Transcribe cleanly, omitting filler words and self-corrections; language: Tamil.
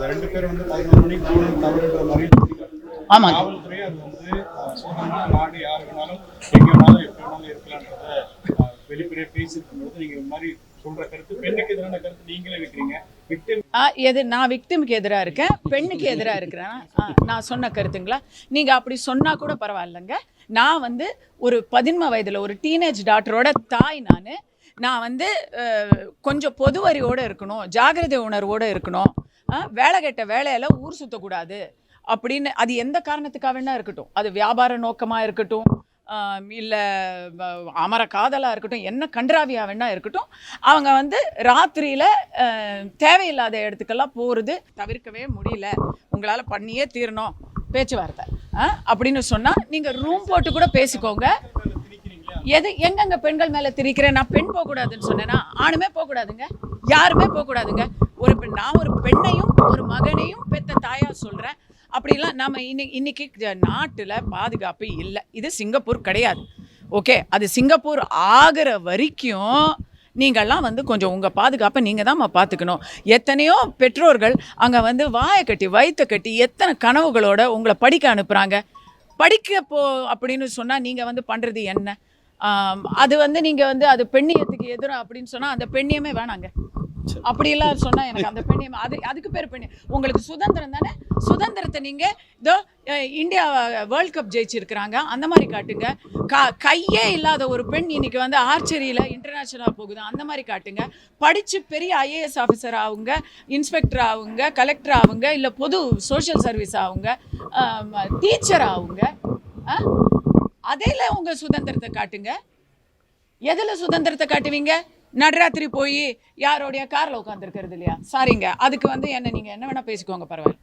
2 பேர் வந்து 11 மணிக்கு போகணும் தவறுன்ற மாதிரி ஆமாங்க. காவல்துறை அது வந்து சுதந்திரமான நாடு, யார் வேணாலும் எங்கே வேணாலும் எப்படி வேணாலும் இருக்கலான்றத வெளிப்படையாக பேசியிருக்கும்போது நீங்கள் இந்த மாதிரி சொல்ற கருத்து பெண்ணுக்கு எதிரான கருத்து நீங்களே வைக்கிறீங்க. எது நான் விக்டிமுக்கு எதிராக இருக்கேன், பெண்ணுக்கு எதிராக இருக்கிறேன் நான் சொன்ன கருத்துங்களா? நீங்கள் அப்படி சொன்னால் கூட பரவாயில்லைங்க. நான் வந்து ஒரு 13 வயதில் ஒரு டீனேஜ் டாக்டரோட தாய். நான் வந்து கொஞ்சம் பொதுவறிவோடு இருக்கணும், ஜாகிரதை உணர்வோடு இருக்கணும், வேலை கெட்ட வேலையில் ஊர் சுற்றக்கூடாது அப்படின்னு. அது எந்த காரணத்துக்காக வேணா இருக்கட்டும், அது வியாபார நோக்கமாக இருக்கட்டும், இல்லை அமர காதலாக இருக்கட்டும், என்ன கன்றாவியாக வேணா இருக்கட்டும், அவங்க வந்து ராத்திரியில் தேவையில்லாத இடத்துக்கெல்லாம் போகிறது தவிர்க்கவே முடியல, உங்களால் பண்ணியே தீரணும் பேச்சுவார்த்தை அப்படின்னு சொன்னால் நீங்கள் ரூம் போட்டு கூட பேசிக்கோங்க. எங்கெங்க பெண்கள் மேலே திரிக்கிறேன்? நான் பெண் போகக்கூடாதுன்னு சொன்னேன்னா? ஆணுமே போகக்கூடாதுங்க, யாருமே போகக்கூடாதுங்க. நான் ஒரு பெண்ணையும் ஒரு மகனையும் பெத்த தாயா சொல்கிறேன். அப்படிலாம் நம்ம இன்னைக்கு நாட்டில் பாதுகாப்பு இல்லை. இது சிங்கப்பூர் கிடையாது. ஓகே, அது சிங்கப்பூர் ஆகிற வரைக்கும் நீங்கள்லாம் வந்து கொஞ்சம் உங்கள் பாதுகாப்பை நீங்கள் தான் பார்த்துக்கணும். எத்தனையோ பெற்றோர்கள் அங்கே வந்து வாயை கட்டி வயிற்ற கட்டி எத்தனை கனவுகளோட உங்களை படிக்க அனுப்புகிறாங்க. படிக்க அப்படின்னு சொன்னால் நீங்கள் வந்து பண்ணுறது என்ன? அது வந்து நீங்கள் வந்து அது பெண்ணியத்துக்கு எதிராக அப்படின்னு சொன்னால் அந்த பெண்ணியமே வேணாங்க. அப்படிலாம் சொன்னால் எனக்கு அந்த பெண்ணியம் அதுக்கு பேர் பெண்ணியம். உங்களுக்கு சுதந்திரம் தானே, சுதந்திரத்தை நீங்கள் இதோ இந்தியா வேர்ல்ட் கப் ஜெயிச்சிருக்கிறாங்க அந்த மாதிரி காட்டுங்க. கையே இல்லாத ஒரு பெண் இன்னைக்கு வந்து ஆர்ச்சரியில் இன்டர்நேஷ்னலாக போகுது அந்த மாதிரி காட்டுங்க. படித்து பெரிய ஐஏஎஸ் ஆஃபீஸர் ஆகுங்க, இன்ஸ்பெக்டர் ஆகுங்க, கலெக்டர் ஆகுங்க, இல்லை பொது சோஷியல் சர்வீஸ் ஆகுங்க, டீச்சர் ஆகுங்க. அதில் உங்கள் சுதந்திரத்தை காட்டுங்க. எதில் சுதந்திரத்தை காட்டுவீங்க? நடராத்திரி போய் யாரோடைய காரில் உட்காந்துருக்கிறது இல்லையா? சாரிங்க, அதுக்கு வந்து என்ன நீங்கள் என்ன வேணால் பேசிக்கோங்க, பரவாயில்ல.